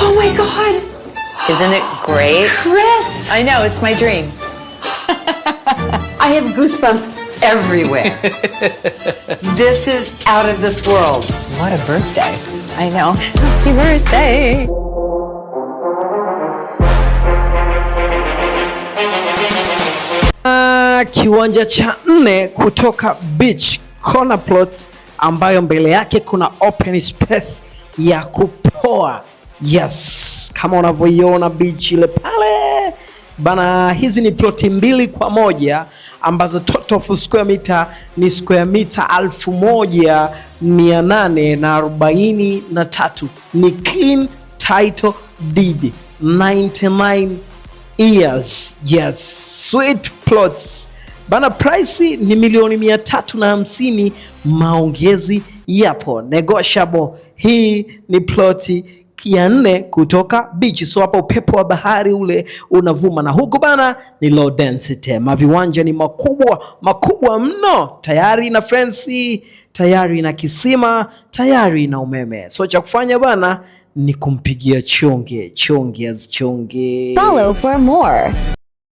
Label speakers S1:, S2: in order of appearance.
S1: Oh my God.
S2: Isn't it great?
S1: Chris!
S2: I know, it's my dream.
S1: I have goosebumps everywhere. This is out of this world.
S2: What a birthday. I know. Happy birthday.
S3: Kiwanja cha 4 kutoka Beach Corner Plots, ambayo mbele yake kuna open space ya kupoa. Yes, kama unavyoiona beach ile pale bana. Hizi ni ploti 2 kwa moja ambazo total of square meter ni square meter 1843. Ni clean title deed, 99 years. Yes, sweet plots bana. Price ni $350,000, maongezi yapo, negotiable. Hii ni ploti ya 4 kutoka beach, so hapa upepo wa bahari ule unavuma, na huku bana ni low density. Maviwanja ni makubwa mno, tayari na fence, tayari na kisima, tayari na umeme. So cha kufanya bana ni kumpigia chonge.
S4: Follow for more.